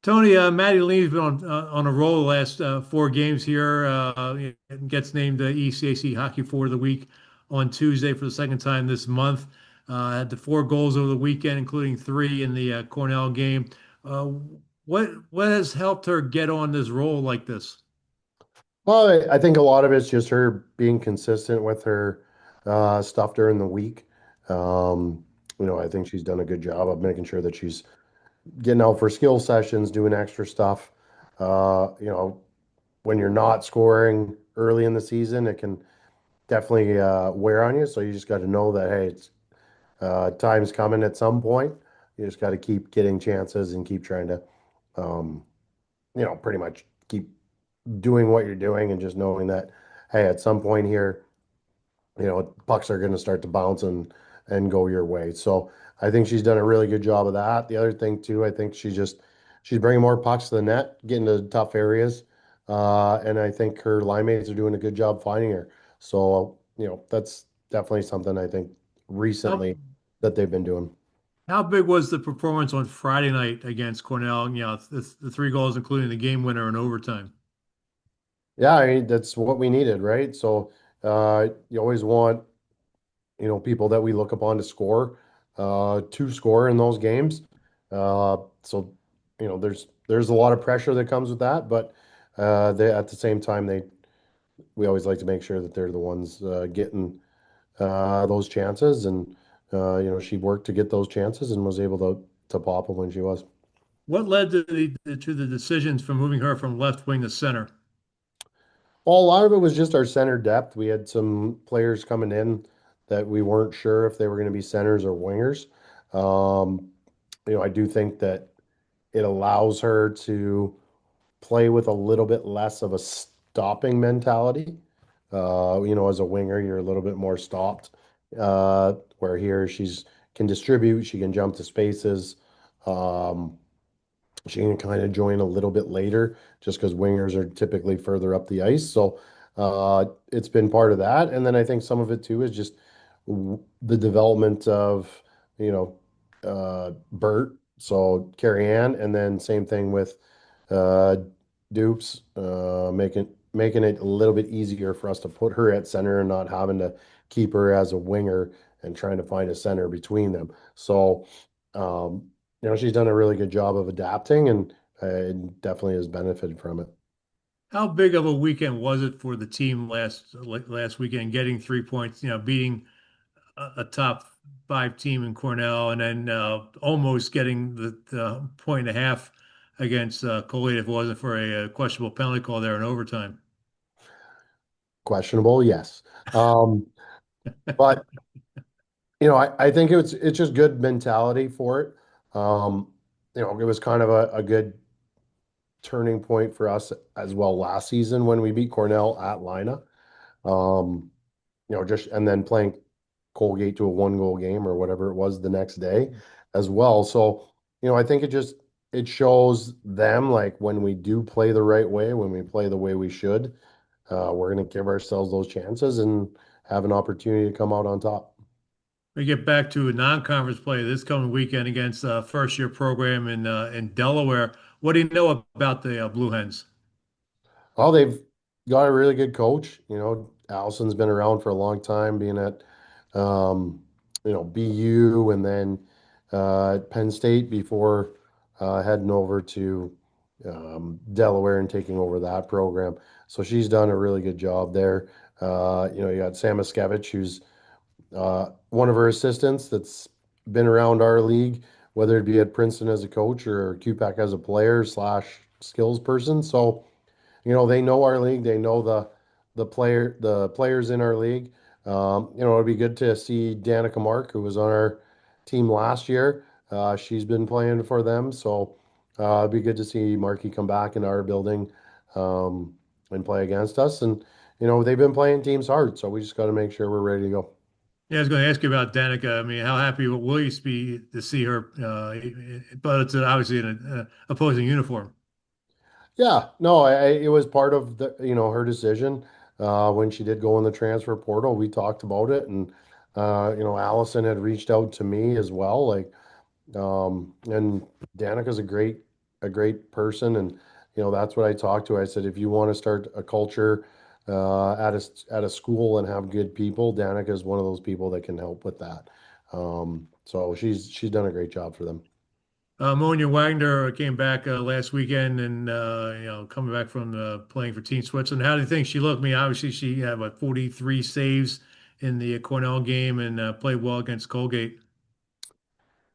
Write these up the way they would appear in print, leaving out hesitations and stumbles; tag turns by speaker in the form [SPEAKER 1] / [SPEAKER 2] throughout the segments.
[SPEAKER 1] Tony, Matty Lean's been on a roll the last four games here. Gets named the ECAC Hockey Forward of the Week on Tuesday for the second time this month. Had the four goals over the weekend, including three in the Cornell game. Uh, what has helped her get on this roll like this?
[SPEAKER 2] Well, I think a lot of it's just her being consistent with her stuff during the week. I think she's done a good job of making sure that she's getting out for skill sessions, doing extra stuff. When you're not scoring early in the season, it can definitely wear on you. So you just got to know that, hey, it's time's coming at some point. You just got to keep getting chances and keep trying to, um, pretty much keep doing what you're doing and just knowing that, hey, at some point here, pucks are going to start to bounce and go your way. So I think she's done a really good job of that. The other thing too, I think she's bringing more pucks to the net, getting to tough areas, and I think her line mates are doing a good job finding her. So that's definitely something I think
[SPEAKER 1] How
[SPEAKER 2] recently that they've been doing.
[SPEAKER 1] how big was the performance on Friday night against Cornell? The three goals, including the game winner in overtime.
[SPEAKER 2] Yeah, I mean, that's what we needed, right? So you always want people that we look upon to score in those games. So, there's a lot of pressure that comes with that, but they at the same time we always like to make sure that they're the ones getting those chances, and she worked to get those chances and was able to pop them when she was.
[SPEAKER 1] What led to the decisions for moving her from left wing to center?
[SPEAKER 2] Well, a lot of it was just our center depth. We had some players coming in that we weren't sure if they were going to be centers or wingers. Um, I do think that it allows her to play with a little bit less of a stopping mentality. As a winger, you're a little bit more stopped. Where here she's can distribute, she can jump to spaces. Um, she can kind of join a little bit later just because wingers are typically further up the ice. So it's been part of that. And then I think some of it too is just the development of, Bert, so Carrie Ann, and then same thing with uh, Dupes, making it a little bit easier for us to put her at center and not having to keep her as a winger and trying to find a center between them. So, she's done a really good job of adapting and definitely has benefited from it.
[SPEAKER 1] How big of a weekend was it for the team last weekend, getting 3 points, beating a top five team in Cornell, and then almost getting the point and a half against Colgate if it wasn't for a questionable penalty call there in overtime.
[SPEAKER 2] Questionable, yes. But I think it's just good mentality for it. It was kind of a good turning point for us as well last season when we beat Cornell at Lina. Um, just and then playing Colgate to a 1-goal game or whatever it was the next day as well. So, I think it shows them like when we do play the right way, when we play the way we should, we're going to give ourselves those chances and have an opportunity to come out on top.
[SPEAKER 1] We get back to a non-conference play this coming weekend against a first-year program in Delaware. What do you know about the Blue Hens?
[SPEAKER 2] Well, they've got a really good coach. Allison's been around for a long time, being at BU and then Penn State before heading over to Delaware and taking over that program. So she's done a really good job there. You got Sam Miskevich, who's one of her assistants that's been around our league, whether it be at Princeton as a coach or QPAC as a player slash skills person. So they know our league. They know the players in our league. It'd be good to see Danica Mark, who was on our team last year. She's been playing for them, so it'd be good to see Marky come back in our building um, and play against us. And they've been playing teams hard, so we just got to make sure we're ready to go.
[SPEAKER 1] Yeah, I was going to ask you about Danica. I mean, how happy will you be to see her? But it's obviously in an opposing uniform.
[SPEAKER 2] Yeah, no, it was part of her decision when she did go in the transfer portal. We talked about it, and Allison had reached out to me as well. And Danica's a great a great person, and that's what I talked to. I said, if you want to start a culture at a school and have good people, Danica is one of those people that can help with that. So she's done a great job for them.
[SPEAKER 1] Monia Wagner came back last weekend and coming back from playing for Team Switzerland. How do you think she looked? I mean, obviously she had what 43 saves in the Cornell game and played well against Colgate.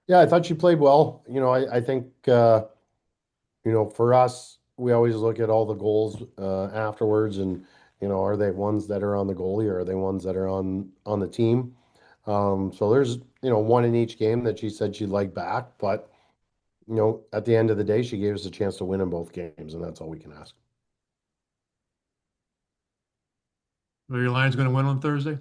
[SPEAKER 2] Yeah, I thought she played well. I think for us, we always look at all the goals afterwards, and are they ones that are on the goalie or are they ones that are on the team? So there's one in each game that she said she'd like back, but at the end of the day, she gave us a chance to win in both games, and that's all we can ask.
[SPEAKER 1] Are your Lions going to win on Thursday?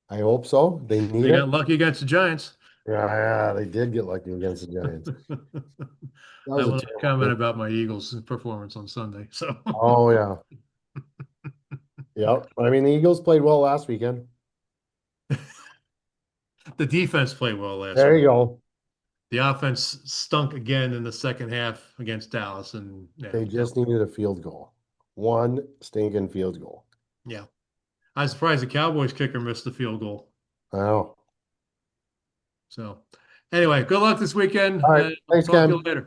[SPEAKER 2] I hope so. They need
[SPEAKER 1] They got
[SPEAKER 2] it.
[SPEAKER 1] lucky against the Giants.
[SPEAKER 2] Yeah, they did get lucky against the Giants. That
[SPEAKER 1] I
[SPEAKER 2] was a
[SPEAKER 1] will not
[SPEAKER 2] terrible
[SPEAKER 1] comment
[SPEAKER 2] game.
[SPEAKER 1] about my Eagles' performance on Sunday. So
[SPEAKER 2] Oh yeah, yep. I mean, the Eagles played well last weekend.
[SPEAKER 1] the defense played well last
[SPEAKER 2] There
[SPEAKER 1] week.
[SPEAKER 2] you go.
[SPEAKER 1] The offense stunk again in the second half against Dallas, and yeah,
[SPEAKER 2] They just needed a field goal. One stinking field goal.
[SPEAKER 1] yeah. I was surprised the Cowboys kicker missed the field goal.
[SPEAKER 2] I know.
[SPEAKER 1] So, anyway, good luck this weekend,
[SPEAKER 2] All right.
[SPEAKER 1] and I'll
[SPEAKER 2] Thanks,
[SPEAKER 1] talk to you
[SPEAKER 2] Ken.
[SPEAKER 1] later.